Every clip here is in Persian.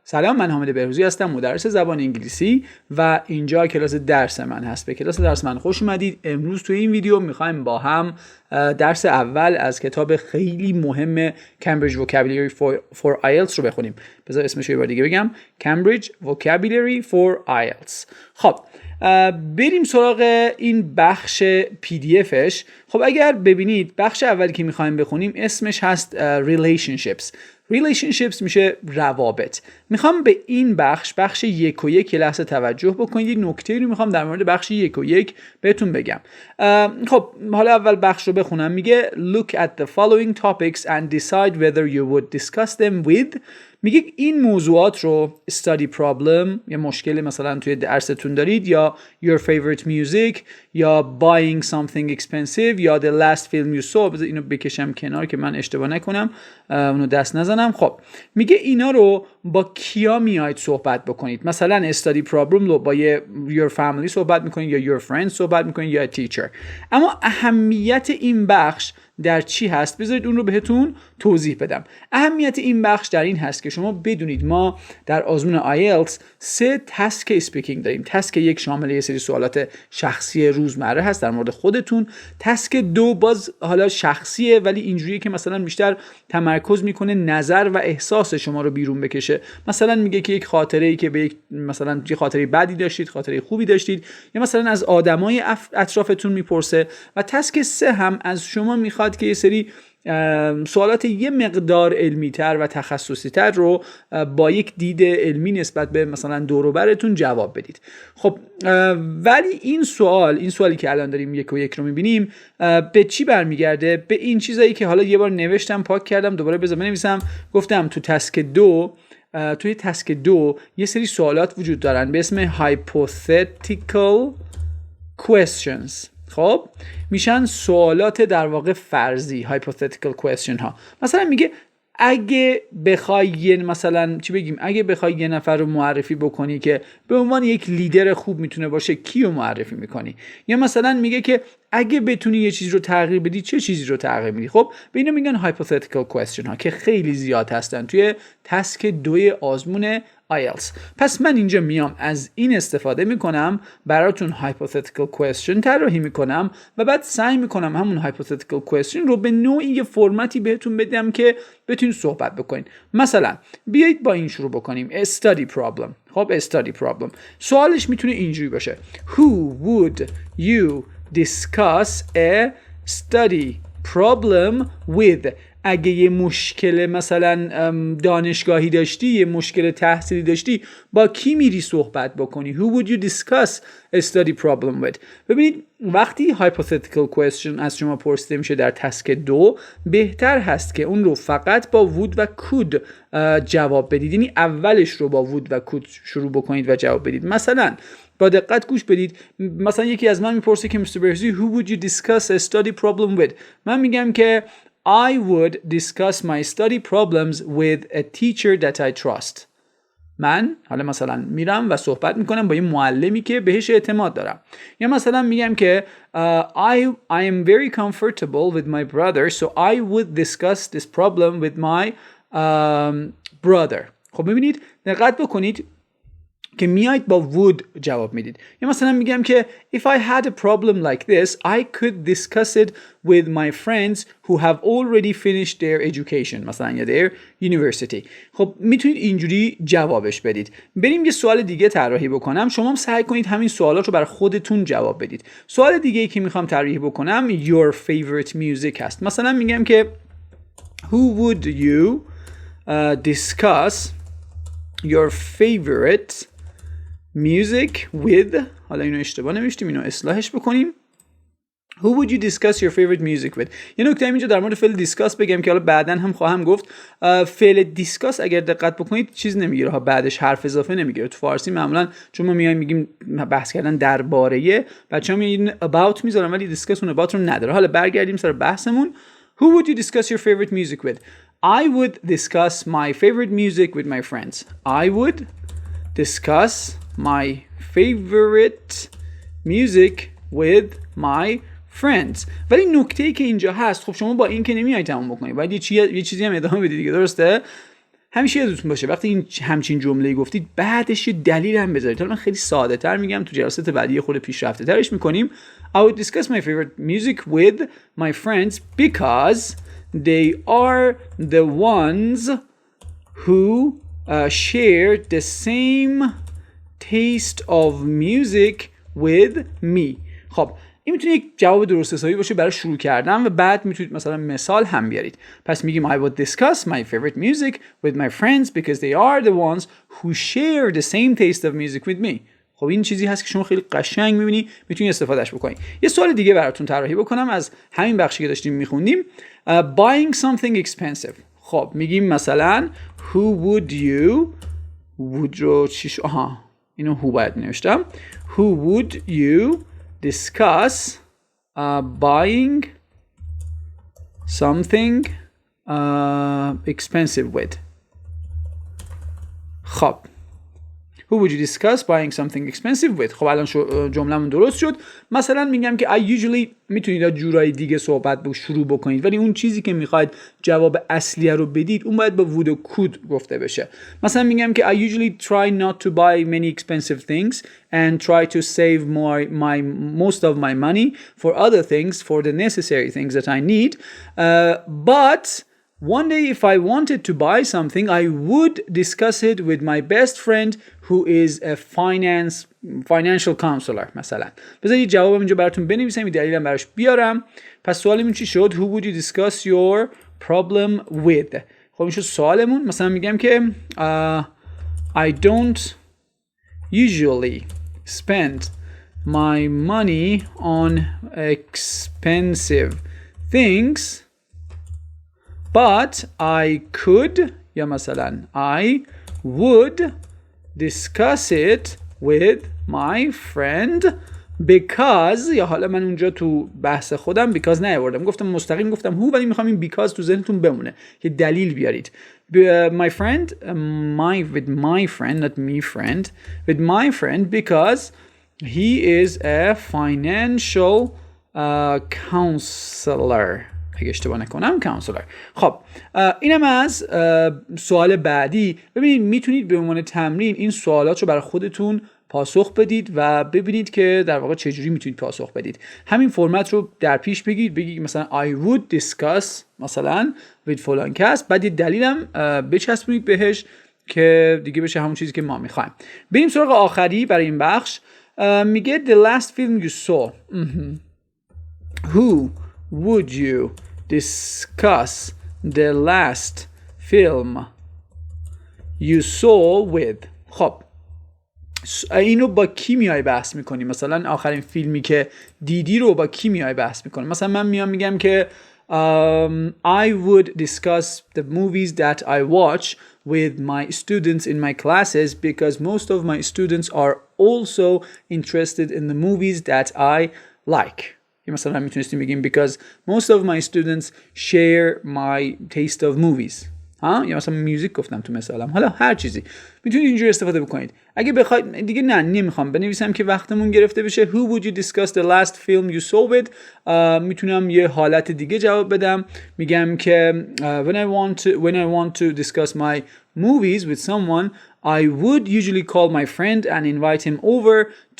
سلام، من حامد بهروزی هستم، مدرس زبان انگلیسی و اینجا کلاس درس من هست. به کلاس درس من خوش اومدید. امروز توی این ویدیو میخوایم با هم درس اول از کتاب خیلی مهم Cambridge Vocabulary for IELTS رو بخونیم. بذار اسمش رو یه بار دیگه بگم، Cambridge Vocabulary for IELTS. خب بریم سراغ این بخش PDFش. خب اگر ببینید بخش اولی که میخوایم بخونیم اسمش هست Relationships میشه روابط. میخوام به این بخش 1 و 1 لحظه توجه بکنید. یه نکته رو میخوام در مورد بخش 1 و 1 بهتون بگم. خب حالا اول بخش رو بخونم. میگه Look at the following topics and decide whether you would discuss them with. میگه این موضوعات رو study problem یا مشکل مثلا توی درستون دارید، یا your favorite music، یا buying something expensive، یا the last film you saw. بذار اینو بکشم کنار که من اشتباه نکنم، اونو دست نزنم. خب میگه اینا رو با کیا میاید صحبت بکنید. مثلا study problem رو با your family صحبت میکنید، یا your friends صحبت میکنید، یا teacher. اما اهمیت این بخش در چی هست؟ بذارید اون رو بهتون توضیح بدم. اهمیت این بخش در این هست که شما بدونید ما در آزمون آیلتس 3 تسک اسپیکینگ داریم. تسک 1 شامل یه سری سوالات شخصی روزمره هست در مورد خودتون. تسک 2 باز حالا شخصیه ولی اینجوریه که مثلا بیشتر تمرکز میکنه نظر و احساس شما رو بیرون بکشه. مثلا میگه که یک خاطره‌ای که به مثلا یه خاطره بدی داشتید، خاطره خوبی داشتید، یا مثلا از آدمای اطرافتون میپرسه. و تسک 3 هم از شما میخواد که یه سری سوالات یه مقدار علمی تر و تخصصی تر رو با یک دید علمی نسبت به مثلا دور و برتون جواب بدید. خب ولی این سوالی که الان داریم 1 و 1 رو میبینیم به چی برمیگرده؟ به این چیزایی که حالا یه بار نوشتم، پاک کردم، دوباره بذار بنویسم. گفتم توی تسک 2 یه سری سوالات وجود دارن به اسم hypothetical questions. خب میشن سوالات در واقع فرضی، hypothetical question ها. مثلا میگه اگه بخوای اگه بخوای یه نفر رو معرفی بکنی که به عنوان یک لیدر خوب میتونه باشه، کیو معرفی میکنی؟ یا مثلا میگه که اگه بتونی یه چیزی رو تغییر بدی چه چیزی رو تغییر میدی؟ خب به اینا میگن hypothetical question ها که خیلی زیاد هستن توی تسک 2 آزمون آیلتس. پس من اینجا میام از این استفاده میکنم، براتون hypothetical question طراحی میکنم و بعد سعی میکنم همون hypothetical question رو به نوعی یه فرمتی بهتون بدم که بتونید صحبت بکنین. مثلا بیایید با این شروع بکنیم. study problem. خب study problem سوالش میتونه اینجوری باشه: Who would you discuss a study problem with؟ اگه یه مشکل مثلا دانشگاهی داشتی، یه مشکل تحصیلی داشتی، با کی میری صحبت بکنی؟ Who would you discuss a study problem with؟ ببینید وقتی hypothetical question از شما پرسیده میشه در تسک 2، بهتر هست که اون رو فقط با would و could جواب بدید. یعنی اولش رو با would و could شروع بکنید و جواب بدید. مثلا با دقت گوش بدید. مثلا یکی از من میپرسه که Mr. Berzi, who would you discuss a study problem with؟ من میگم که I would discuss my study problems with a teacher that I trust. من حالا مثلا میرم و صحبت میکنم با یه معلمی که بهش اعتماد دارم. یا مثلا میگم که I am very comfortable with my brother, so I would discuss this problem with my brother. خب ببینید دقت بکنید که میایید با would جواب میدید. یا مثلا میگم که if I had a problem like this, I could discuss it with my friends who have already finished their education. مثلا یا their university. خب میتونید اینجوری جوابش بدید. بریم یه سوال دیگه طراحی بکنم. شما هم سعی کنید همین سوالات رو برای خودتون جواب بدید. سوال دیگه ای که میخوام طراحی بکنم your favorite music هست. مثلا میگم که who would you discuss your favorite music with؟ حالا اینو اشتباه نوشتیم، اینو اصلاحش بکنیم. Who would you discuss your favorite music with؟ یه نکته اینجا در مورد فعل دیسکاس بگم که حالا بعداً هم خواهم گفت. فعل دیسکاس اگر دقت بکنید چیز نمیگیره ها، بعدش حرف اضافه نمیگیره. تو فارسی معمولاً چون ما میگیم بحث کردن درباره، بچه‌ها میگن about میذارن ولی دیسکاس اون about رو نداره. حالا برگردیم سر بحثمون. Who would you discuss your favorite music with؟ I would discuss my favorite music with my friends. I would discuss my favorite music with my friends. ولی نکته‌ای که اینجا هست، خب شما با این که نمیای تموم بکنید، باید یه چیزی هم ادامه بدید دیگه، درسته؟ همیشه یادتون باشه وقتی این همچین جمله‌ای گفتید بعدش یه دلیل هم بذارید. حالا من خیلی ساده تر میگم، تو جلسات بعدی خود پیشرفته ترش میکنیم. I would discuss my favorite music with my friends because they are the ones who share the same taste of music with me. خب این میتونه یک جواب درست حسابی باشه برای شروع کردن و بعد میتونید مثلا مثال هم بیارید. پس میگیم I would discuss my favorite music with my friends because they are the ones who share the same taste of music with me. خب این چیزی هست که شما خیلی قشنگ میبینی میتونی استفادهش بکنید. یه سوال دیگه براتون طراحی بکنم از همین بخشی که داشتیم میخوندیم. Buying something expensive. خب میگیم مثلا who would you would رو چیش اینو who باید نوشتم. Who would you discuss buying something expensive with. خب Who would you discuss buying something expensive with. خب الان جمله‌مون درست شد. مثلا میگم که I usually میتونید جورای دیگه صحبت شروع بکنید ولی اون چیزی که میخواید جواب اصلیه رو بدید اون باید با would و could گفته بشه. مثلا میگم که I usually try not to buy many expensive things and try to save most of my money for other things, for the necessary things that I need. But one day if I wanted to buy something I would discuss it with my best friend who is a financial counselor. مثلا بذار یه جواب اینجا براتون بنویسم، یه دلیلم براش بیارم. پس سوالمون چی شد؟ Who would you discuss your problem with. خب این شد سوالمون. مثلا میگم که I don't usually spend my money on expensive things but I could یا مثلا I would discuss it with my friend because یا حالا من اونجا تو بحث خودم because نیاوردم، گفتم مستقیم گفتم who ولی میخوام این because تو ذهنتون بمونه که دلیل بیارید. My friend with my friend not me friend with my friend because he is a financial counselor اگه اشتباه نکنم counselor. خب اینم از سوال بعدی. ببینید میتونید به عنوان تمرین این سوالات رو برای خودتون پاسخ بدید و ببینید که در واقع چجوری میتونید پاسخ بدید. همین فرمت رو در پیش بگید مثلا I would discuss مثلا with فلان کس، بعد یه دلیلم بچسبونید بهش که دیگه بشه همون چیزی که ما میخوایم. بریم سراغ آخری برای این بخش. میگه the last film you saw. Who would you discuss the last film you saw with. خب اینو با کی میای بحث میکنی؟ مثلا آخرین فیلمی که دیدی رو با کی میای بحث میکنی؟ مثلا من میگم که I would discuss the movies that I watch with my students in my classes because most of my students are also interested in the movies that I like. مثلا میتونستیم بگیم because most of my students share my taste of movies. یا مثلا میوزیک گفتم تو مثالم. حالا هر چیزی میتونید اینجوری استفاده بکنید. اگه بخواید دیگه نمیخوام بنویسم که وقتمون گرفته بشه. Who would you discuss the last film you saw with. میتونم یه حالت دیگه جواب بدم. میگم که when I want to discuss my movies with someone I would usually call my friend and invite him over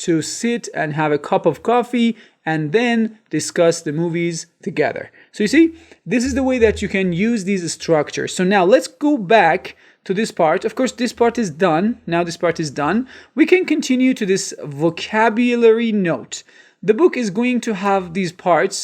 to sit and have a cup of coffee and then discuss the movies together. So you see, this is the way that you can use these structures. So now let's go back to this part. Of course, this part is done. Now this part is done. We can continue to this vocabulary note. The book is going to have these parts,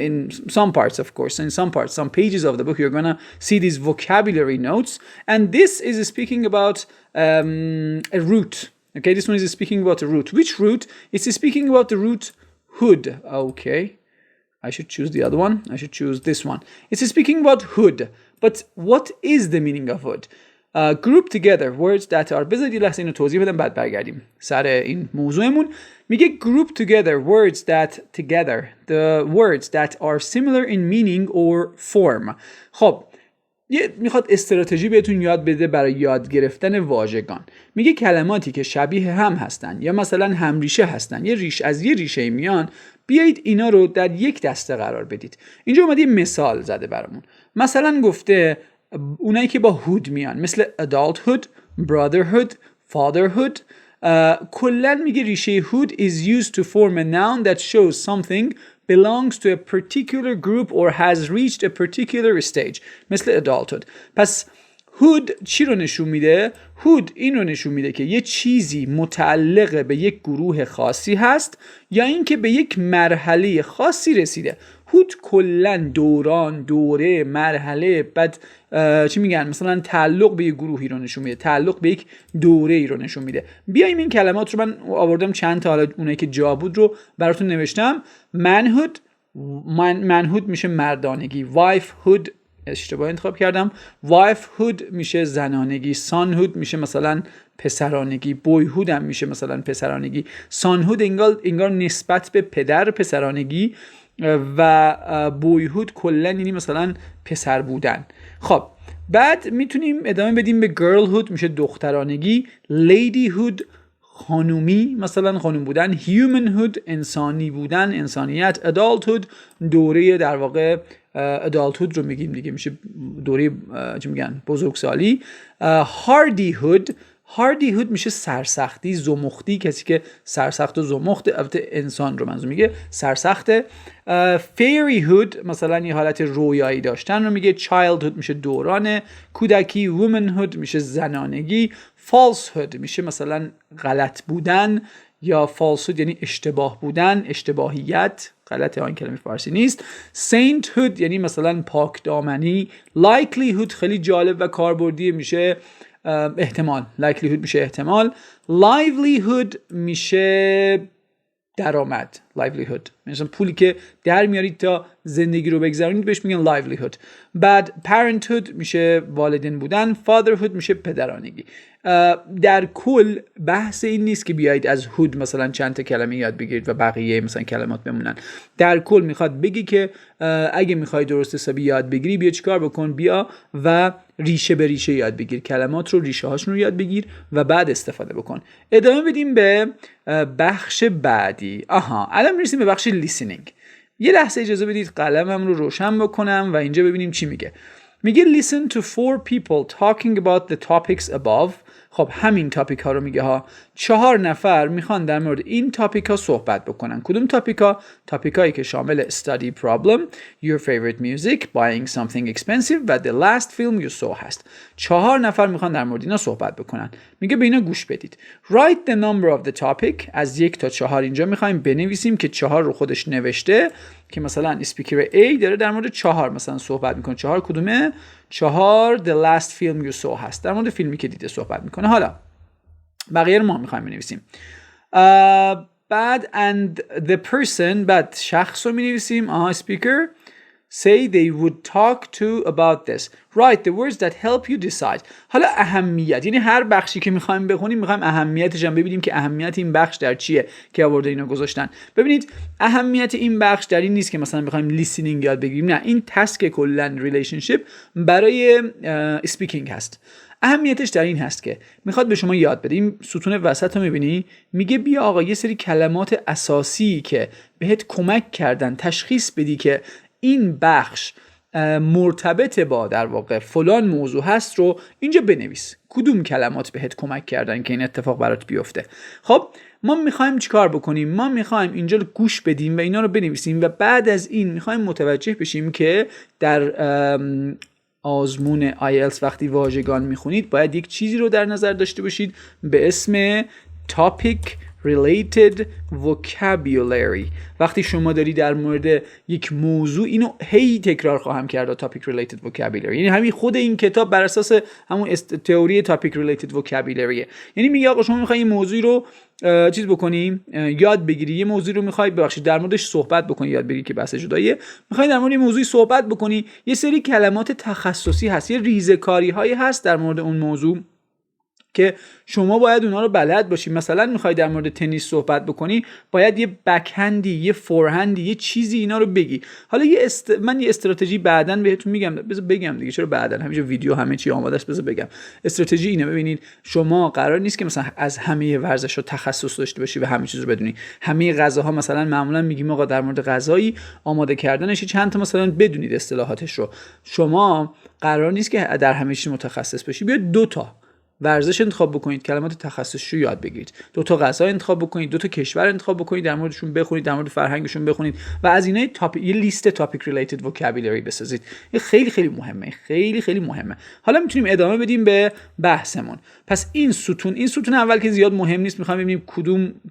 in some parts, of course, in some parts, some pages of the book, you're going to see these vocabulary notes. And this is speaking about a root. Okay, this one is speaking about a root. Which root? It's speaking about the root hood. Okay, I should choose the other one. I should choose this one. It's speaking about hood. But what is the meaning of hood? Group together words that are بذارید یه لحظه اینو توضیح بدم بعد برگردیم سر این موضوعمون. میگه group together words the words that are similar in meaning or form. خب میخواد استراتژی بهتون یاد بده برای یاد گرفتن واژگان. میگه کلماتی که شبیه هم هستن یا مثلا همریشه هستن، از یه ریشه میان، بیایید اینا رو در یک دسته قرار بدید. اینجا اومده یه مثال زده برامون. مثلا گفته اونایی که با hood میان، مثل adulthood، brotherhood، fatherhood. کلن میگه ریشه hood is used to form a noun that shows something belongs to a particular group or has reached a particular stage. مثل adulthood. پس hood چی رو نشون میده؟ hood این رو نشون میده که یه چیزی متعلق به یک گروه خاصی هست یا اینکه به یک مرحله خاصی رسیده. hood کلن دوران، دوره، مرحله، بعد چی میگن، مثلا تعلق به یک گروهی رو نشون میده، تعلق به یک دوره ای رو نشون میده. بیایم این کلمات رو من آوردم چند تا، حالا اونایی که جا بود رو براتون نوشتم. manhood میشه مردانگی. wifehood اشتباه انتخاب کردم. wifehood میشه زنانگی. sonhood میشه مثلا پسرانگی. boyhood هم میشه مثلا پسرانگی. sonhood انگار نسبت به پدر پسرانگی و boyhood کلن یعنی مثلا پسر بودن. خب بعد میتونیم ادامه بدیم به girlhood میشه دخترانگی. ladyhood خانومی مثلا خانوم بودن. humanhood انسانی بودن، انسانیت. adulthood دوره در واقع adulthood رو میگیم دیگه، میشه دوره چی میگن بزرگسالی. hardihood میشه سرسختی، زمختی، کسی که سرسخت و زمخت، البته انسان رو منظور میگه سرسخته. fairyhood مثلا یه حالت رویایی داشتن رو میگه. childhood میشه دوران کودکی. womanhood میشه زنانگی. falsehood میشه مثلا غلط بودن یا falsehood یعنی اشتباه بودن، اشتباهیت، غلط آن کلمه فارسی نیست. sainthood یعنی مثلا پاک دامنی. likelihood خیلی جالب و کاربردی، میشه احتمال. likelihood میشه احتمال. livelihood میشه درآمد. livelihood مثلا پولی که در میارید تا زندگی رو بگذرونید بهش میگن livelihood. بعد parenthood میشه والدین بودن. fatherhood میشه پدرانگی. در کل بحث این نیست که بیایید از هود مثلا چند تا کلمه یاد بگیرید و بقیه مثلا کلمات بمونن. در کل میخواد بگی که اگه میخوای درست حسابی یاد بگیری بیا چیکار بکن، بیا و ریشه به ریشه یاد بگیر، کلمات رو ریشه هاشون رو یاد بگیر و بعد استفاده بکن. ادامه بدیم به بخش بعدی. الان میرسیم به بخش listening. یه لحظه اجازه بدید قلمم رو روشن بکنم و اینجا ببینیم چی میگه. میگه listen to 4 people talking about the topics above. خب همین تاپیک ها رو میگه ها. 4 نفر میخوان در مورد این تاپیک ها صحبت بکنن. کدوم تاپیک ها؟ تاپیک هایی که شامل study problem, your favorite music, buying something expensive و the last film you saw هست. 4 نفر میخوان در مورد اینا صحبت بکنن. میگه به اینا گوش بدید. Write the number of the topic. از 1 تا 4 اینجا میخوایم بنویسیم که 4 رو خودش نوشته که مثلا اسپیکر A داره در مورد 4 مثلا صحبت میکنه. 4 کدومه؟ 4 the last film you saw هست، در مورد فیلمی که دیده صحبت میکنه. حالا بقیه رو ما میخوایم بنویسیم. بعد and the person، بعد شخص رو مینویسیم. speaker say they would talk to about this. Write the words that help you decide. حالا اهمیت، یعنی هر بخشی که میخوایم بخونیم میخوایم اهمیتش هم ببینیم که اهمیت این بخش در چیه که آورده اینا گذاشتن. ببینید اهمیت این بخش در این نیست که مثلا بخوایم listening یاد بگیریم، نه، این تسک کلا ریلیشنشیپ برای speaking هست. اهمیتش در این هست که میخواد به شما یاد بده. این ستون وسط رو میبینی، میگه بیا آقا یه سری کلمات اساسی که بهت کمک کردن تشخیص بدی که این بخش مرتبط با در واقع فلان موضوع هست رو اینجا بنویس. کدوم کلمات بهت کمک کردن که این اتفاق برات بیفته. خب ما میخوایم چیکار بکنیم؟ ما میخوایم اینجا گوش بدیم و اینا رو بنویسیم و بعد از این میخوایم متوجه بشیم که در آزمون آیلتس وقتی واژگان میخونید باید یک چیزی رو در نظر داشته باشید به اسم topic related vocabulary. وقتی شما داری در مورد یک موضوع، اینو هی تکرار خواهم کرد، topic related vocabulary، یعنی همین خود این کتاب بر اساس همون تئوری topic related vocabulary، یعنی میگه آقا شما میخوای این موضوع رو چیز بکنی، یاد بگیری، یه موضوع رو میخوای ببخشید در موردش صحبت بکنی، یاد بگیری که بحث جداییه، میخوای در مورد این موضوعی صحبت بکنی، یه سری کلمات تخصصی هست، یه ریزه‌کاری هایی هست در مورد اون موضوع که شما باید اونا رو بلد باشی. مثلا میخوای در مورد تنیس صحبت بکنی، باید یه بکهندی، یه فورهندی، یه چیزی اینا رو بگی. حالا من یه استراتژی بعداً بهتون میگم، بذار بگم دیگه، چرا بعداً، همینجا ویدیو همه چی آماده است، بذار بگم. استراتژی اینه، ببینید شما قرار نیست که مثلا از همه ورزش‌ها تخصص داشته باشی و همه چیز رو بدونی. همه غذاها مثلا معمولا میگیم آقا در مورد غذایی آماده کردنش چند تا مثلا بدونید اصطلاحاتش رو. شما قرار نیست که در همه چیز متخصص بشی. بیاید 2 تا ورزش انتخاب بکنید، کلمات تخصصی رو یاد بگیرید. 2 تا غذا انتخاب بکنید، 2 تا کشور انتخاب بکنید، در موردشون بخونید، در مورد فرهنگشون بخونید و از اینا یه لیست تاپیک ریلیتد وکابولری بسازید. این خیلی خیلی مهمه، خیلی خیلی مهمه. حالا میتونیم ادامه بدیم به بحثمون. پس این ستون اول که زیاد مهم نیست، میخوام ببینیم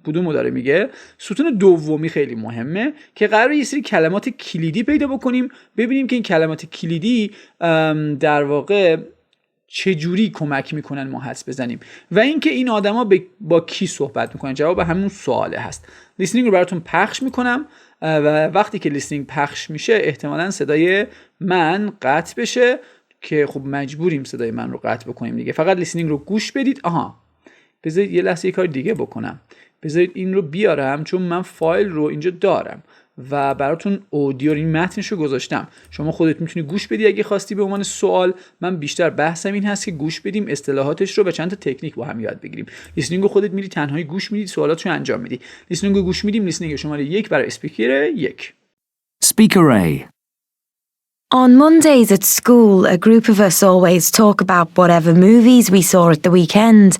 کدومو داره میگه. ستون دومی خیلی مهمه که قراره یه سری کلمات کلیدی پیدا بکنیم، ببینیم که این کلمات کلیدی در واقع چجوری کمک میکنن ما حدس بزنیم و اینکه این آدما با کی صحبت میکنن. جواب همون سواله هست. لیسنینگ رو براتون پخش میکنم و وقتی که لیسنینگ پخش میشه احتمالاً صدای من قطع بشه که خب مجبوریم صدای من رو قطع بکنیم دیگه. فقط لیسنینگ رو گوش بدید. بذارید یه لحظه یه کار دیگه بکنم. بذارید این رو بیارم چون من فایل رو اینجا دارم و براتون اودیو این متنش رو گذاشتم. شما خودت میتونی گوش بدی اگه خواستی به عنوان سوال. من بیشتر بحثم این هست که گوش بدیم، اصطلاحاتش رو و چند تا تکنیک با هم یاد بگیریم. لیسنینگ رو خودت میری تنهایی گوش میدی، سوالاتشو انجام میدی. لیسنینگ رو گوش میدیم. لیسنینگ شماره 1 برای اسپیکر 1. Speak array. On Mondays at school, a group of us always talk about whatever movies we saw at the weekend.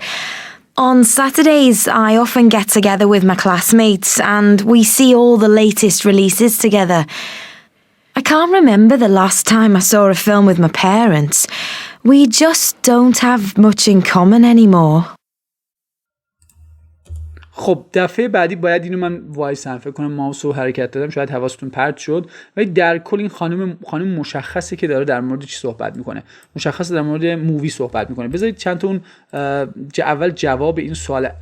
On Saturdays, I often get together with my classmates and we see all the latest releases together. I can't remember the last time I saw a film with my parents. We just don't have much in common anymore. خب دفعه بعدی باید اینو من وایسم، فکر کنم ماوس رو حرکت دادم، شاید حواستون پرت شد. ولی در کل این خانم مشخصه که داره در مورد چی صحبت میکنه. مشخصه در مورد مووی صحبت میکنه. بذارید چند تا اون اول جواب این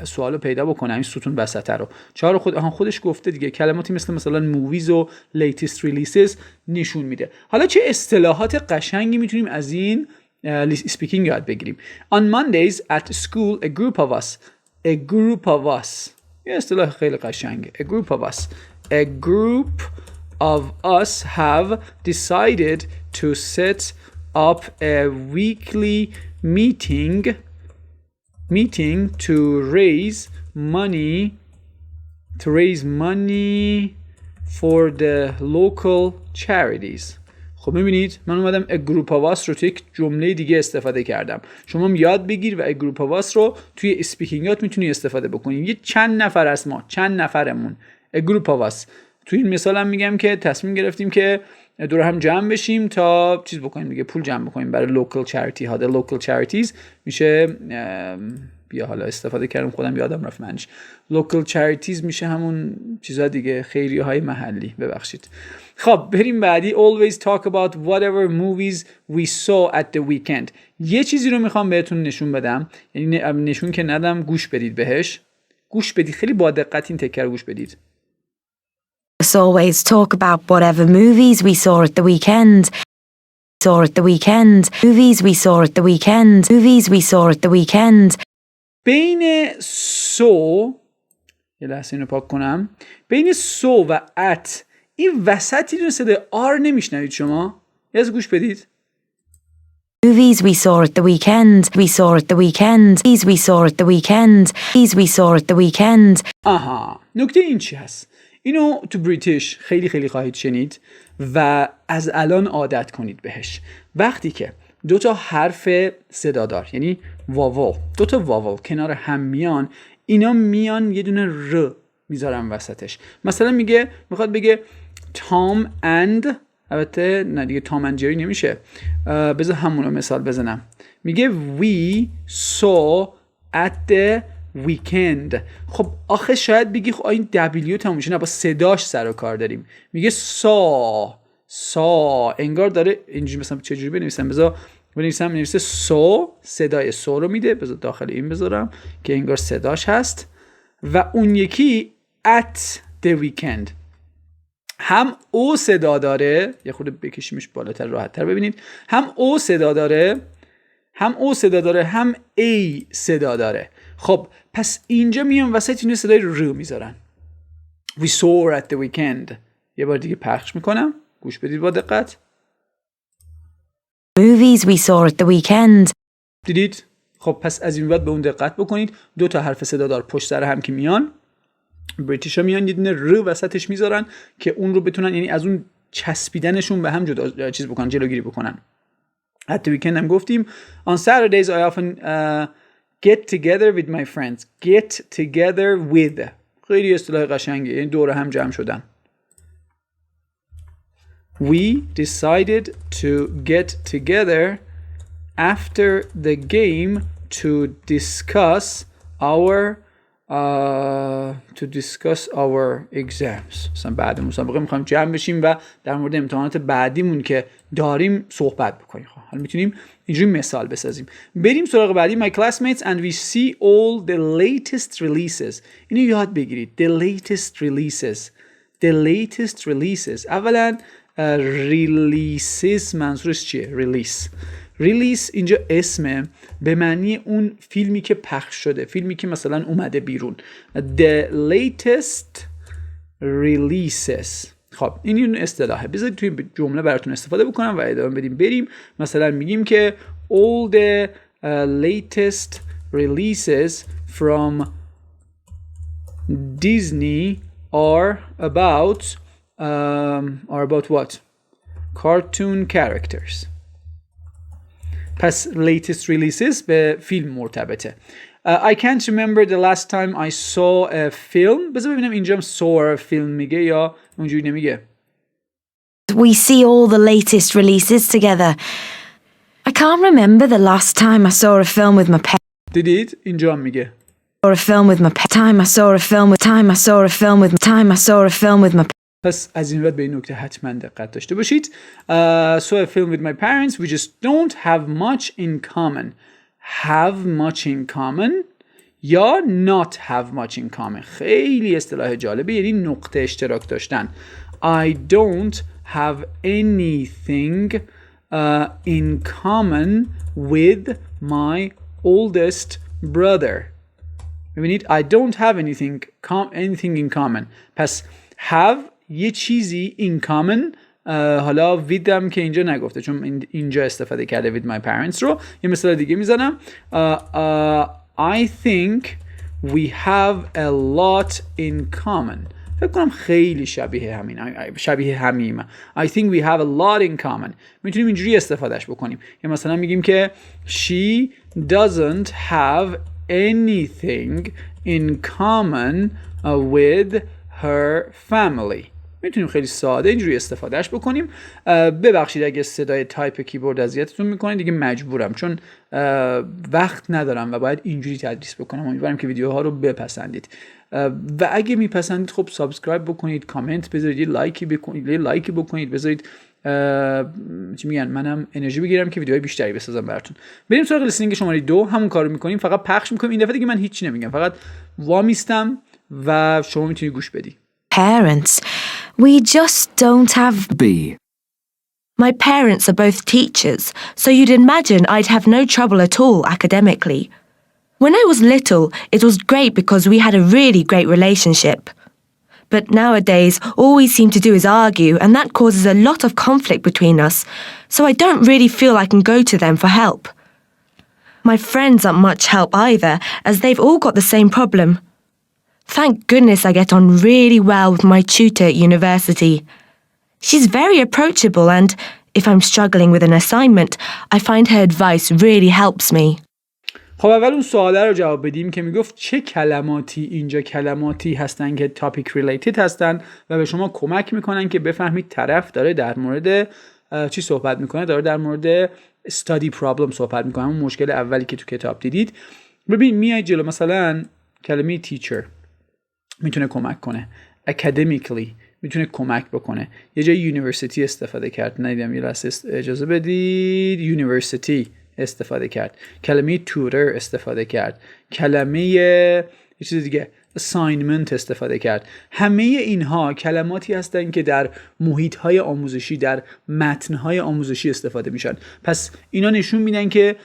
سوالو پیدا بکنم. این ستون وسط رو 4 خودش گفته دیگه. کلماتی مثلا موویز و لیتست ریلیسز نشون میده. حالا چه اصطلاحات قشنگی میتونیم از این اسپیکینگ یاد بگیریم. On Mondays at school a group of us. یه اصطلاح خیلی قشنگه. A group of us have decided to set up a weekly meeting to raise money for the local charities. خب میبینید من اومدم a group of us رو توی یک جمله دیگه استفاده کردم. شما هم یاد بگیر و a group of us رو توی اسپیکینگات میتونی استفاده بکنی. یه چند نفر از ما، چند نفرمون، a group of us. توی این مثالم میگم که تصمیم گرفتیم که دور هم جمع بشیم تا چیز بکنیم دیگه، پول جمع بکنیم برای local charity ها. the local charities میشه بیا حالا استفاده کردم خودم یادم رفت منش. local charities میشه همون چیزا دیگه، خیریه های محلی. ببخشید. خب بریم بعدی. always talk about whatever movies we saw at the weekend. یه چیزی رو میخوام بهتون نشون بدم، یعنی نشون که ندم، گوش بدید بهش. گوش بدید خیلی با دقت این تکر گوش بدید. Us always talk about whatever movies we saw at the weekend. Movies we saw at the weekend. بین سو، یه لحظه اینو پاک کنم، بین سو و ات این وسطی رو صدای آر نمیشنوید شما؟ یه از گوش بدید. Movies we saw at the weekend. آها، نکته این چی هست؟ اینو تو بریتیش خیلی خیلی خواهید شنید و از الان عادت کنید بهش. وقتی که 2 تا حرف صدادار، یعنی واول، 2 تا واول کنار هم میان، اینا میان یه دونه ر میذارن وسطش. مثلا میخواد بگه تام اند، البته نه دیگه تام اند جری نمیشه، بذار همون رو مثال بزنم. میگه we saw at the weekend. خب آخه شاید بگی خب این دبلیو تموم میشه، نه با صداش سر و کار داریم. میگه سا انگار داره اینجوری. مثلا چجوری بنویسم؟ بذار بنویسه سو، صدای سو رو میده. بذار داخل این بذارم که انگار صداش هست. و اون یکی at the weekend هم او صدا داره، یه خورده بکشیمش بالاتر راحت‌تر ببینید، هم او صدا داره هم او صدا داره هم ای صدا داره. خب پس اینجا میان وسط اینو صدای رو میذارن. We saw at the weekend. یه بار دیگه پخش میکنم، گوش بدید با دقت. Movies we saw at the weekend. دیدید؟ خب پس از این بعد به اون دقت بکنید. 2 تا حرف صدادار پشت سر هم که میان، بریتیشا میان یه دونه رو وسطش میذارن که اون رو بتونن، یعنی از اون چسبیدنشون به هم جدا چیز بکنن، جلوگیری بکنن. At the weekend هم گفتیم. On Saturdays I often get together with my friends. Get together with. خیلی اصطلاح قشنگه، یعنی دور هم جمع شدن. We decided to get together after the game to discuss our exams. مثلا بعد مسابقه میخوایم جمع بشیم و در مورد امتحانات بعدیمون که داریم صحبت بکنیم. حالا میتونیم اینجوری مثال بسازیم. بریم سراغ بعدی. My classmates and we see all the latest releases. اینو یاد بگیرید. The latest releases. اولا releases منظورش چیه؟ ریلیس اینجا اسمه به معنی اون فیلمی که پخش شده، فیلمی که مثلا اومده بیرون. The latest releases. خب این اصطلاحه. بذارید توی جمله براتون استفاده بکنم و ادامه بدیم. بریم مثلا میگیم که all the latest releases from Disney are about what? Cartoon characters. پس latest releases به فیلم مرتبطه. I can't remember the last time I saw a film. بذار ببینم اینجا saw a film میگه یا اونجوری نمیگه. We see all the latest releases together. I can't remember the last time I saw a film with my parents. دیدید؟ اینجا میگه. Or a film with my time I saw a film with time I saw a film with time I saw a film with my. پس از این بعد به این نکته حتما دقت داشته باشید. Saw a film with my parents. We just don't have much in common. Have much in common یا not have much in common. خیلی اصطلاح جالبه، یعنی نقطه اشتراک داشتن. I don't have anything in common with my oldest brother. ببینید I don't have anything in common. پس have یه چیزی in common، حالا ویدم که اینجا نگفته چون اینجا استفاده کرده with my parents رو. یه مثال دیگه میزنم. I think we have a lot in common. فکر کنم خیلی شبیه همیم. I think we have a lot in common. میتونیم اینجوری استفادهش بکنیم. یا مثلا میگیم که she doesn't have anything in common with her family. میتونیم خیلی ساده اینجوری استفادهش بکنیم. ببخشید اگه صدای تایپ کیبورد اذیتتون میکنه، دیگه مجبورم چون وقت ندارم و باید اینجوری تدریس بکنم. امیدوارم که ویدیوها رو بپسندید و اگه میپسندید خب سابسکرایب بکنید، کامنت بذارید، یه لایکی بکنید، بذارید چی میگن منم انرژی بگیرم که ویدیوهای بیشتری بسازم براتون. بریم سراغ لیسنینگ شماره 2. همون کارو میکنیم، فقط پخش میکنیم. این دفعه دیگه من هیچی نمیگم، فقط وامیستم و شما میتونید گوش بدی. Parents, we just don't have. B. My parents are both teachers, so you'd imagine I'd have no trouble at all academically. When I was little, it was great because we had a really great relationship. But nowadays, all we seem to do is argue, and that causes a lot of conflict between us, so I don't really feel I can go to them for help. My friends aren't much help either, as they've all got the same problem. Thank goodness I get on really well with my tutor at university. She's very approachable, and if I'm struggling with an assignment, I find her advice really helps me. خب اول اون سواله رو جواب بدیم که میگفت چه کلماتی اینجا کلماتی هستن که topic related هستن و به شما کمک میکنن که بفهمید طرف داره در مورد چی صحبت میکنه، داره در مورد study problem صحبت میکنه، اون مشکل اولی که تو کتاب دیدید. ببین میای جلو، مثلا کلمه teacher میتونه کمک کنه، academically میتونه کمک بکنه. یه جای یونیورسیتی استفاده کرد، ندیدم، یه لحظه اجازه بدید، یونیورسیتی استفاده کرد، کلمه tutor استفاده کرد، کلمه یه چیز دیگه assignment استفاده کرد. همه اینها کلماتی هستن که در محیط‌های آموزشی، در متن‌های آموزشی استفاده میشن. پس اینا نشون میدن که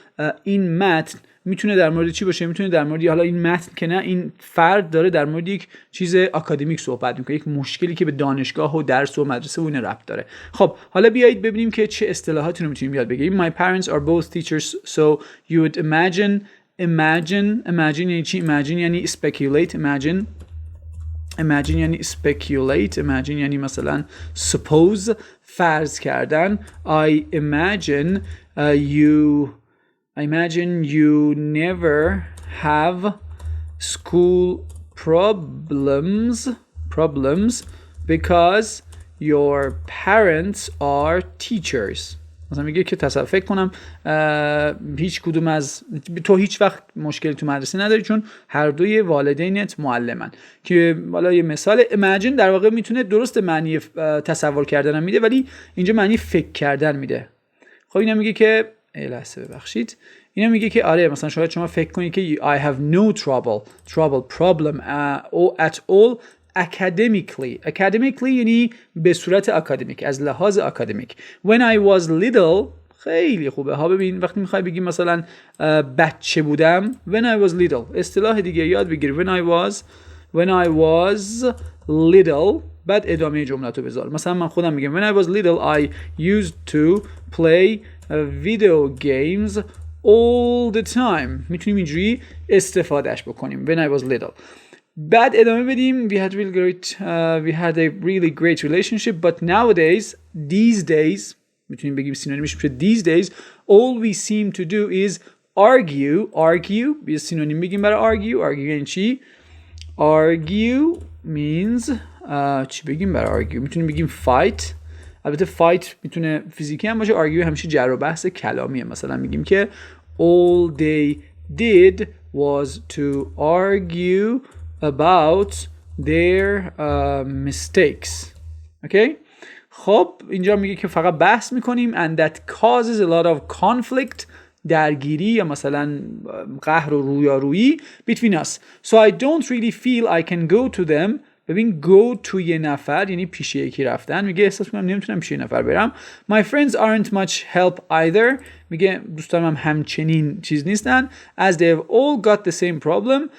این متن میتونه در مورد چی باشه؟ میتونه در مورد، حالا این متن که نه، این فرد داره در مورد یک چیز آکادمیک صحبت میکنه، یک مشکلی که به دانشگاه و درس و مدرسه و اینا ربط داره. خب حالا بیایید ببینیم که چه اصطلاحاتی رو میتونیم یاد بگیریم. My parents are both teachers, so you would imagine یعنی چی؟ imagine یعنی speculate, imagine یعنی speculate, imagine یعنی مثلا suppose، فرض کردن. I imagine you never have school problems because your parents are teachers. مثلا میگه که فکر کنم هیچ کدوم از تو هیچ وقت مشکلی تو مدرسه نداری چون هر دوی والدینت معلمن. که حالا یه مثال imagine در واقع میتونه درست معنی تصور کردن میده، ولی اینجا معنی فکر کردن میده. خب اینا میگه که لحظه ببخشید، اینا میگه که آره مثلا شاید شما فکر کنید که I have no problem at all academically یعنی به صورت اکادمیک، از لحاظ اکادمیک. When I was little خیلی خوبه ها. ببین وقتی میخوای بگی مثلا بچه بودم، when I was little، اصطلاح دیگه یاد بگیر. when I was little، بعد ادامه جمله‌تو بذار. مثلا من خودم میگم when I was little I used to play video games all the time. میتونیم اینجوری استفادهش بکنیم when I was little. بعد ادامه بدیم we had a really great relationship but nowadays these days میتونیم بگیم سینونیمش میشه these days all we seem to do is argue بیا سینونیم بگیم برای argue یعنی چی؟ argue means چی بگیم برای argue؟ میتونیم بگیم fight. البته fight میتونه فیزیکی هم باشه، argue همیشه جر و بحث کلامیه. مثلا میگیم که all they did was to argue about their mistakes. Okay? خب اینجا میگه که فقط بحث میکنیم and that causes a lot of conflict، درگیری یا مثلا قهر و رویارویی between us. So I don't really feel I can go to them. ببین go to یه نفر یعنی پیش یکی رفتن. میگه احساس میکنم نمیتونم پیش یه نفر برم. My friends aren't much help either. میگه دوستانم هم همچنین چیز نیستن. As they've all got the same problem.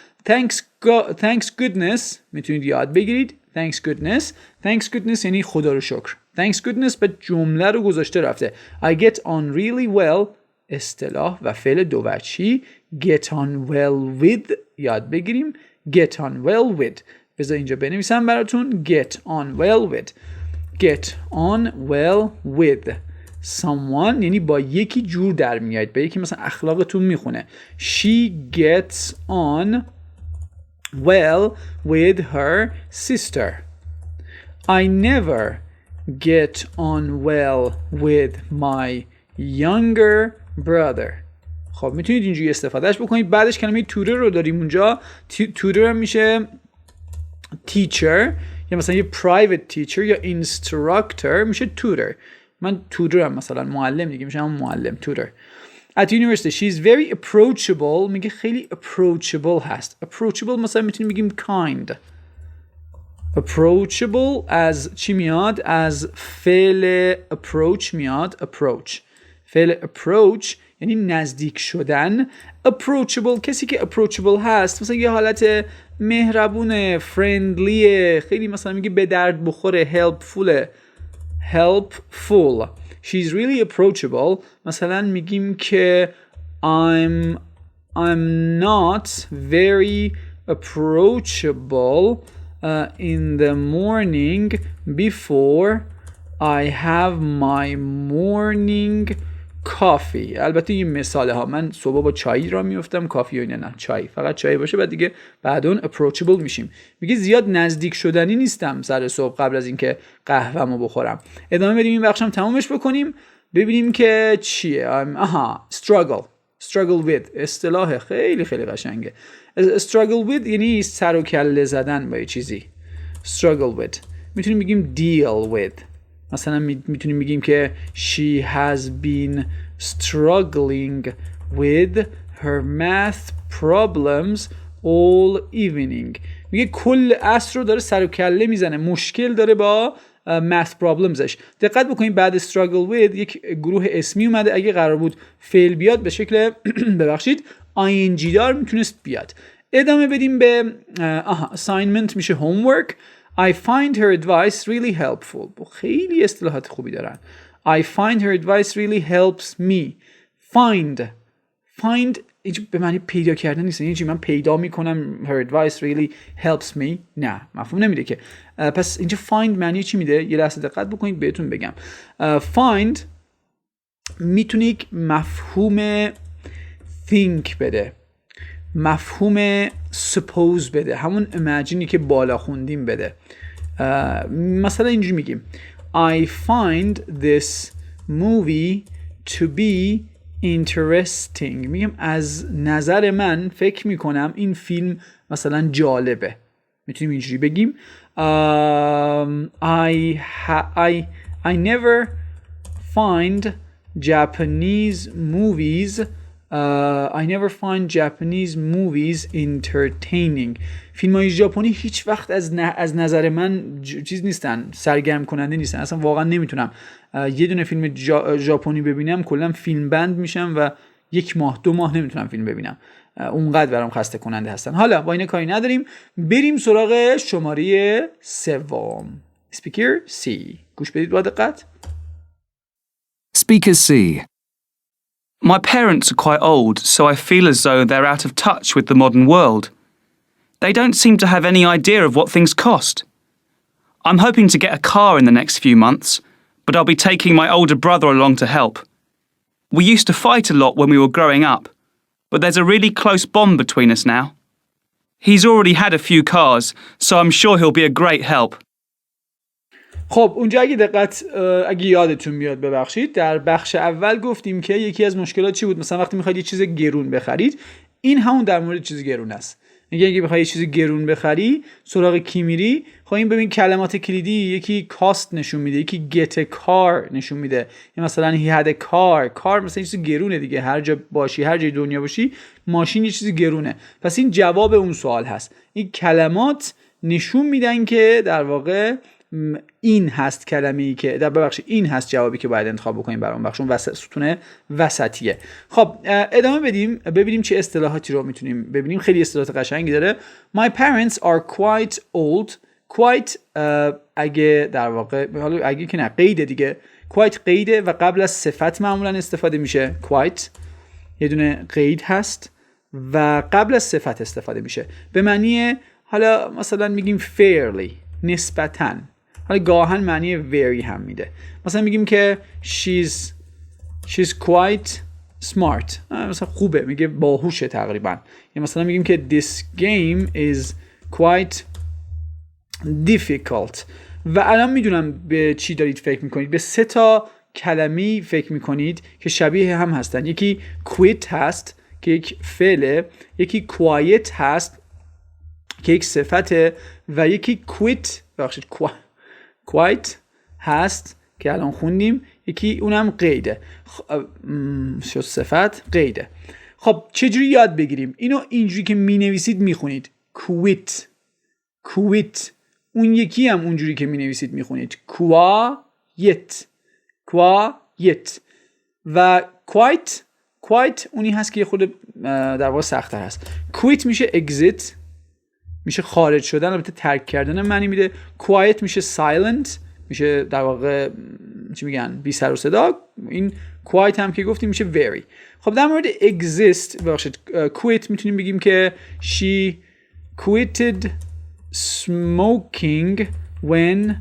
Thanks goodness میتونید یاد بگیرید. Thanks goodness یعنی خدا رو شکر. Thanks goodness به جمله رو گذاشته رفته. I get on really well، اصطلاح و فعل دو وجهی. Get on well with یاد بگیریم. Get on well with. بذار اینجا بنویسم براتون. Get on well with someone یعنی با یکی جور در میاد، با یکی مثلا اخلاقتون میخونه. She gets on well with her sister. I never get on well with my younger brother. خب میتونید اینجوری استفادهش بکنید. بعدش کلمه tutor رو داریم اونجا. tutor هم میشه teacher یا مثلا یه private teacher یا instructor میشه tutor. من tutor هم مثلا معلم دیگه میشه هم معلم tutor. At university she's very approachable. میگه خیلی approachable هست. approachable مثلا میتونیم بگیم kind. approachable از چی میاد؟ از فعل approach میاد. فعل approach یعنی نزدیک شدن. approachable کسی که approachable هست مثلا یه حالت مهربونه، فرندلیه، خیلی مثلا میگه به درد بخوره، helpful. She's really approachable. مثلا میگیم که I'm not very approachable in the morning before I have my morning coffee. البته این مثاله ها، من صبح با چای را میافتم، کافی و نه چای، فقط چای باشه بعد دیگه بعد اون approachable میشیم. میگه زیاد نزدیک شدنی نیستم سر صبح قبل از اینکه قهوه‌مو بخورم. ادامه بدیم این بخشم تمومش بکنیم ببینیم که چیه. struggle with اصطلاح خیلی خیلی قشنگه. struggle with یعنی سر و کله زدن با یه چیزی. struggle with میتونیم بگیم deal with. مثلا میتونیم بگیم که she has been struggling with her math problems all evening. میگه کل عصر رو داره سر و کله میزنه، مشکل داره با math problemsش. دقت بکنید بعد struggle with یک گروه اسمی اومده. اگه قرار بود فعل بیاد به شکل ببخشید ing دار میتونست بیاد. ادامه بدیم به assignment میشه homework. I find her advice really helpful. خیلی اصطلاحات خوبی دارن. I find her advice really helps me. Find اینجا به معنی پیدا کردن نیست. یعنی من پیدا میکنم her advice really helps me. نه مفهوم نمیده که. پس اینجا find معنی چی میده؟ یه لحظه دقت بکنید بهتون بگم. find میتونه یک مفهوم think بده، مفهوم suppose بده، همون imagine که بالا خوندیم بده. مثلا اینجوری میگیم I find this movie to be interesting. میگم از نظر من فکر میکنم این فیلم مثلا جالبه. میتونیم اینجوری بگیم I never find Japanese movies entertaining. فیلم‌های ژاپنی هیچ وقت از نظر من چیز نیستن، سرگرم کننده نیستن. اصلا واقعا نمیتونم یه دونه فیلم ژاپنی ببینم کلا فیلم بند میشم و 1 ماه 2 ماه نمیتونم فیلم ببینم، اونقدر برام خسته کننده هستن. حالا با این کاری نداریم، بریم سراغ شماره 3. Speaker C. گوش بدید با دقت. Speaker C. My parents are quite old, so I feel as though they're out of touch with the modern world. They don't seem to have any idea of what things cost. I'm hoping to get a car in the next few months, but I'll be taking my older brother along to help. We used to fight a lot when we were growing up, but there's a really close bond between us now. He's already had a few cars, so I'm sure he'll be a great help. خب اونجا اگه یادتون میاد ببخشید، در بخش اول گفتیم که یکی از مشکلات چی بود؟ مثلا وقتی میخواید یه چیز گرون بخرید، این همون در مورد چیز گرون است. اگه بخوای یه چیز گرون بخری سراغ کی میری؟ خب این ببین کلمات کلیدی، یکی کاست نشون میده، یکی get a car نشون میده، یا مثلا he had a car مثلا چیز گرونه دیگه، هر جا باشی هر جای دنیا باشی ماشین یه چیز گرونه. پس این جواب اون سوال هست. این کلمات نشون میدن که در واقع این هست کلمه‌ای که این هست جوابی که باید انتخاب بکنیم برای اون بخش، اون ستون وسطیه. خب ادامه بدیم ببینیم چه اصطلاحاتی رو میتونیم ببینیم. خیلی اصطلاحات قشنگی داره. My parents are quite old. quite اگه در واقع حالا اگه که نه قیده دیگه، quite قیده و قبل از صفت معمولا استفاده میشه. quite یه دونه قید هست و قبل از صفت استفاده میشه به معنی، حالا مثلا میگیم fairly نسبتاً، حالا گاهن معنی very هم میده. مثلا میگیم که she's quite smart، مثلا خوبه، میگه باهوشه تقریبا. یا مثلا میگیم که this game is quite difficult. و الان میدونم به چی دارید فکر میکنید. به 3 کلمه‌ای فکر میکنید که شبیه هم هستن. یکی quit هست که یک فعله، یکی quiet هست که یک صفته، و یکی quite هست که الان خوندیم، یکی اونم قیده. شد صفت قیده. خب چجوری یاد بگیریم؟ اینو اینجوری که می نویسید می خونید quit. اون یکی هم اونجوری که می نویسید می خونید quiet. و quite اونی هست که خود در واقع سخت‌تر هست. quit میشه exit، میشه خارج شدن، البته ترک کردن معنی میده. quiet میشه silent، میشه در واقع چی میگن بی سر و صدا. این quiet هم که گفتیم میشه very. خب در مورد exist ببخشید quit میتونیم بگیم که she quitted smoking when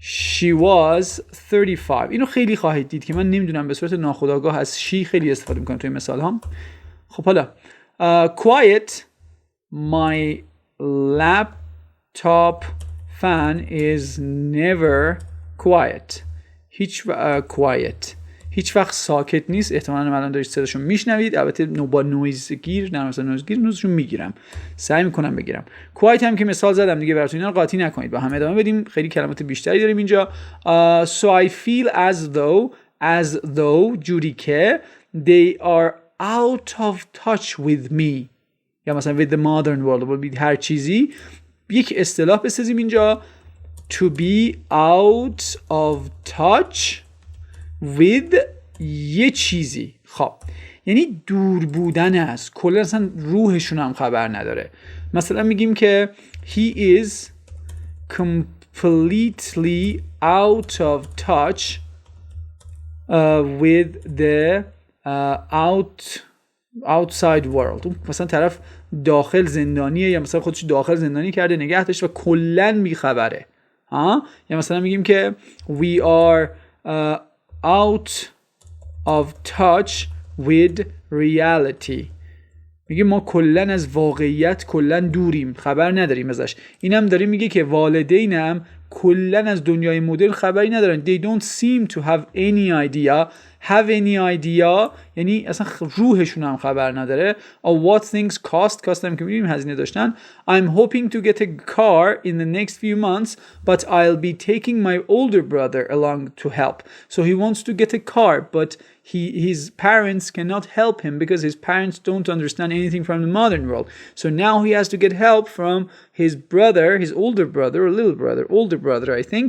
she was 35. اینو خیلی خواهید دید که من نمیدونم به صورت ناخودآگاه از she خیلی استفاده میکنم توی مثال هم. خب حالا quiet my laptop fan is never quiet. هیچ وقت ساکت نیست. احتمالاً الان دارید صداشو میشنوید، البته با نویزگیر، نه مثلا نویزشو میگیرم، سعی میکنم بگیرم. quiet هم که مثال زدم دیگه، براتون اینا قاطی نکنید. با هم ادامه بدیم، خیلی کلمات بیشتری داریم اینجا. So I feel as though جوری که they are out of touch with me، یا مثلا with the modern world با هر چیزی یک اصطلاح بسازیم اینجا to be out of touch with یه چیزی. خب یعنی دور بودن است، کلا اصلا روحشون هم خبر نداره. مثلا میگیم که he is completely out of touch with the outside world. مثلا طرف داخل زندانیه یا مثلا خودش داخل زندانی کرده نگه داشته و کلن بیخبره. یا مثلا میگیم که we are out of touch with reality. میگه ما کلن از واقعیت کلن دوریم، خبر نداریم ازش. اینم داره میگه که والدینم کلن از دنیای مدرن خبری ندارن. They don't seem to have any idea یعنی اصلا روحشون هم خبر نداره. of what things cost هم که می‌بینیم هزینه داشتن. I'm hoping to get a car in the next few months but I'll be taking my older brother along to help. So he wants to get a car but his parents cannot help him because his parents don't understand anything from the modern world. So now he has to get help from his brother, his older brother or older brother I think,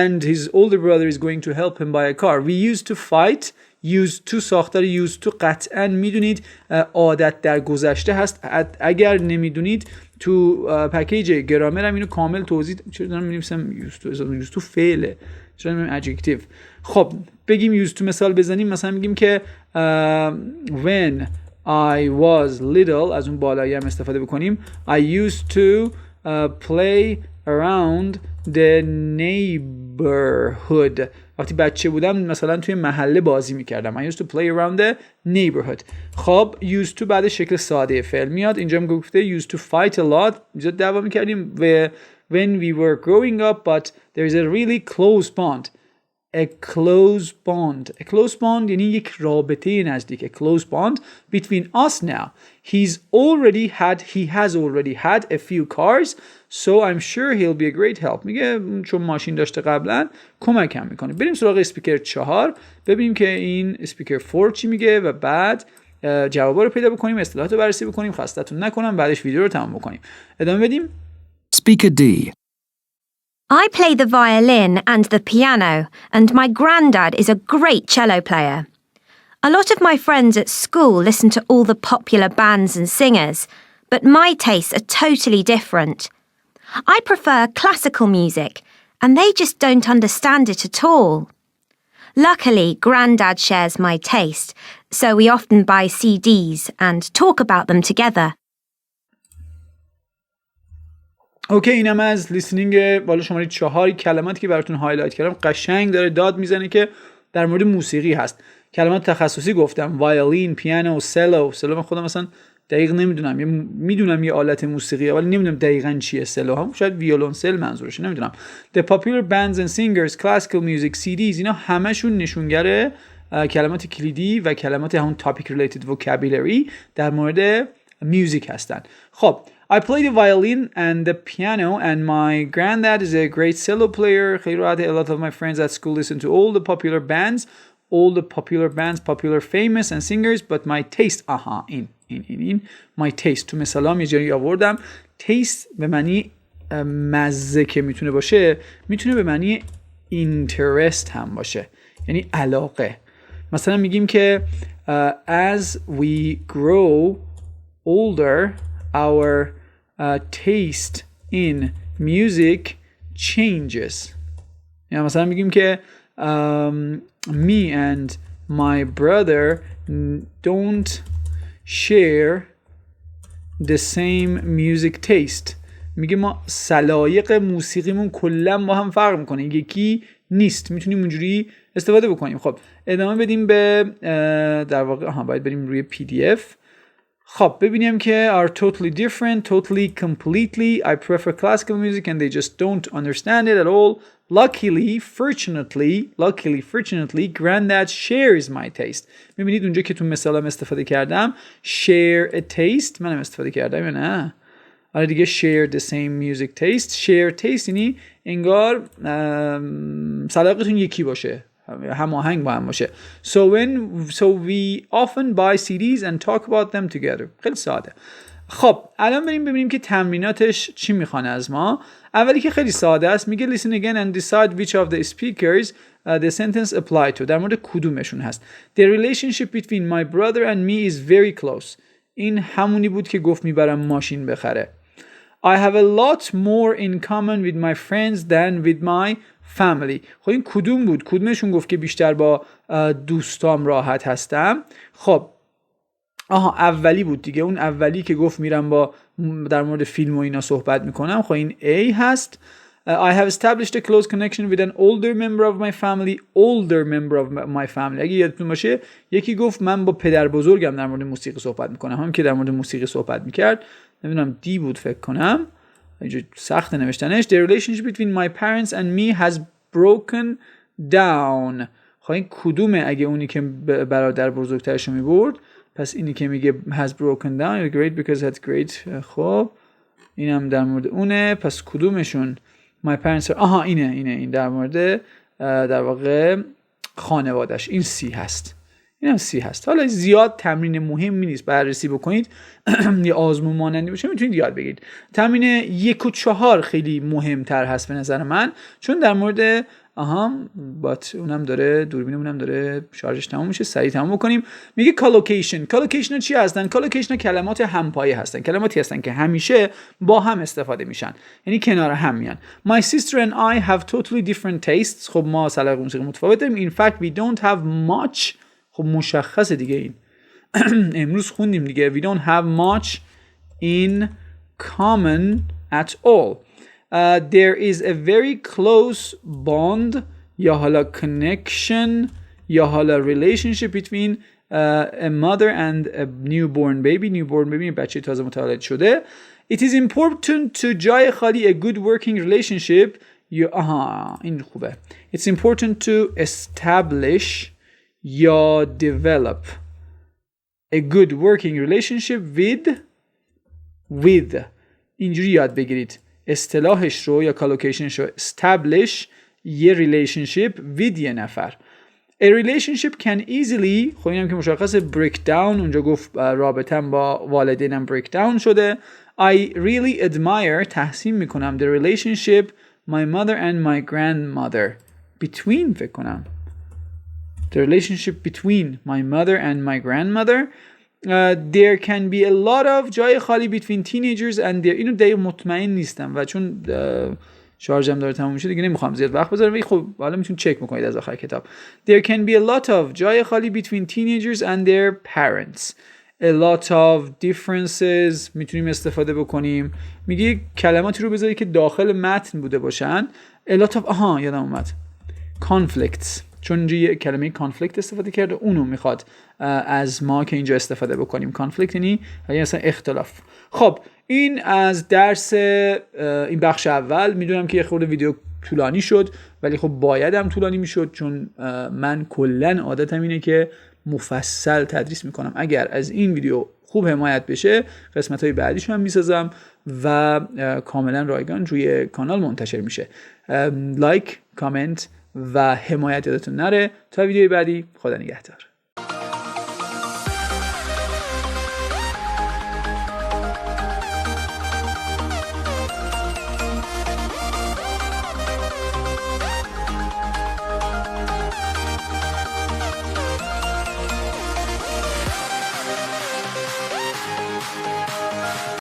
and his older brother is going to help him buy a car. We used to fight. used to ساختار used to قطعا میدونید عادت در گذشته هست. اگر نمیدونید تو پکیج گرامر هم اینو کامل توضیح چرا دارم می‌نویسم used to فعله چرا نمی‌نویسم adjective. خب بگیم used to مثال بزنیم، مثلا میگیم که when I was little از اون بالایی هم استفاده بکنیم. I used to play around the neighborhood. وقتی بچه بودم مثلا توی محله بازی میکردم. I used to play around the neighborhood. خب used to بعد شکل ساده فعل میاد. اینجا هم گفته used to fight a lot. اینجا دعوا میکردیم when we were growing up but there is a really close bond. A close bond یعنی یک رابطه نزدیک. A close bond between us now. He has already had a few cars so I'm sure he'll be a great help. میگه چون ماشین داشته قبلا کمکم میکنه. بریم سراغ اسپیکر 4 ببینیم که این اسپیکر 4 چی میگه و بعد جوابا رو پیدا بکنیم، اصطلاحات رو بررسی بکنیم، خستتون نکنم، بعدش ویدیو رو تمام بکنیم. ادامه بدیم. Speaker D. I play the violin and the piano, and my granddad is a great cello player. A lot of my friends at school listen to all the popular bands and singers, but my tastes are totally different. I prefer classical music, and they just don't understand it at all. Luckily, Grandad shares my taste, so we often buy CDs and talk about them together. اوکی، اینم از لیسنینگ بالا شماره 4. کلماتی که براتون هایلایت کردم قشنگ داره داد میزنه که در مورد موسیقی هست. کلمات تخصصی گفتم، وایولین، پیانو، سلو. سلو من خودم مثلا دقیق نمیدونم، میدونم یه آلت موسیقیه ولی نمیدونم دقیقاً چیه. سلو هم شاید ویولونسل منظورشه، نمیدونم. The popular bands and singers, classical music, CDs اینا همشون نشونگر کلمات کلیدی و کلمات همون topic related vocabulary در مورد میوزیک هستن. خب I play the violin and the piano and my granddad is a great cello player. خیلی راحته. A lot of my friends at school listen to all the popular bands, popular famous and singers, but my taste این my taste تو مثالام یه جایی آوردم. taste به معنی مزه که میتونه باشه، میتونه به معنی interest هم باشه، یعنی علاقه. مثلا میگیم که as we grow older our taste in music changes. یا مثلا میگیم که me and my brother don't share the same music taste. میگه ما سلایق موسیقیمون کلا با هم فرق میکنه، یکی نیست. میتونیم اونجوری استفاده بکنیم. خب ادامه بدیم به در واقع باید بریم روی PDF. خب ببینیم که are totally different, totally, completely. I prefer classical music and they just don't understand it at all. Luckily, fortunately, granddad shares my taste. میبینید اونجا که تو مثالم استفاده کردم share a taste، منم استفاده کردم یا نه؟ آره دیگه share the same music taste. share taste یعنی انگار سلیقتون یکی باشه، هماهنگ با هم باشه. So we often buy CDs and talk about them together. خیلی ساده. خب الان بریم ببینیم که تمریناتش چی میخوان از ما. اولی که خیلی ساده است، میگه listen again and decide which of the speakers the sentence apply to. در مورد کدومشون هست. The relationship between my brother and me is very close. این همونی بود که گفت میبرم ماشین بخره. I have a lot more in common with my friends than with my family. خب این کدوم بود؟ کدومشون گفت که بیشتر با دوستام راحت هستم؟ خب اولی بود دیگه، اون اولی که گفت میرم با در مورد فیلم و اینا صحبت میکنم. خب این A هست. I have established a close connection with an older member of my family. Older member of my family. اگه یادتون باشه یکی گفت من با پدر بزرگم در مورد موسیقی صحبت میکنم، هم که در مورد موسیقی صحبت میکرد، نمیدونم دی بود فکر کنم، اینجا سخت نوشتنش. The relationship between my parents and me has broken down. خب این کدومه؟ اگه اونی که برادر بزرگترشو میبرد، پس اینی که میگه has broken down great because that's great. خب اینم در مورد اونه، پس کدومشون؟ my parents اینه این در مورد در واقع خانوادش. این C هست، این هم C هست. حالا زیاد تمرین مهمی نیست، بررسی بکنید یه آزمون مانندی باشه میتونید یاد بگیرید. تمرین 1 و 4 خیلی مهمتر هست به نظر من، چون در مورد اونم داره دوربینمونم داره شارژش تموم میشه، سریع تموم بکنیم. میگه کالوکیشن چی هستن؟ کالوکیشن کلمات همپایه هستن، کلماتی هستن که همیشه با هم استفاده میشن، یعنی کنار هم میان. My sister and I have totally different tastes. خب ما سلیقه موسیقی متفاوت داریم. In fact we don't have much. خب مشخصه دیگه این امروز خوندیم دیگه. We don't have much in common at all. There is a very close bond یا حالا connection یا حالا relationship between a mother and a newborn baby. Newborn baby بچه تازه متولد شده. It is important to جای خالی a good working relationship. این خوبه. It's important to establish یا develop a good working relationship with. اینجوری یاد بگیرید اصطلاحش رو یا کالوکیشنش رو. establish یه relationship with یه نفر. A relationship can easily، خب اینم که مشخصه break down، اونجا گفت رابطم با والدینم break down شده. I really admire، تحسین میکنم the relationship my mother and my grandmother. between فکر کنم the relationship between my mother and my grandmother. There can be a lot of جای خالی between teenagers and their. اینو دقیق مطمئن نیستم و چون شارژم داره تموم میشه دیگه نمیخوام زیاد وقت بذارم، ولی خب حالا میتونید چک بکنید از آخر کتاب. There can be a lot of جای خالی between teenagers and their parents. A lot of differences میتونیم استفاده بکنیم. میگه کلماتی رو بذارید که داخل متن بوده باشن. A lot of یادم اومد conflicts، چون اینجا یه کلمه کانفلیکت استفاده کرده، اونو میخواد از ما که اینجا استفاده بکنیم. کانفلیکت یعنی اصلا اختلاف. خب این از درس این بخش اول. میدونم که یه خورده ویدیو طولانی شد، ولی خب بایدم طولانی میشد، چون من کلن عادتم اینه که مفصل تدریس میکنم. اگر از این ویدیو خوب حمایت بشه قسمت‌های بعدیش هم میسازم و کاملا رایگان روی کانال منتشر میشه. لایک، کامنت و حمایت یادتون نره. تا ویدیوی بعدی، خدا نگهدار.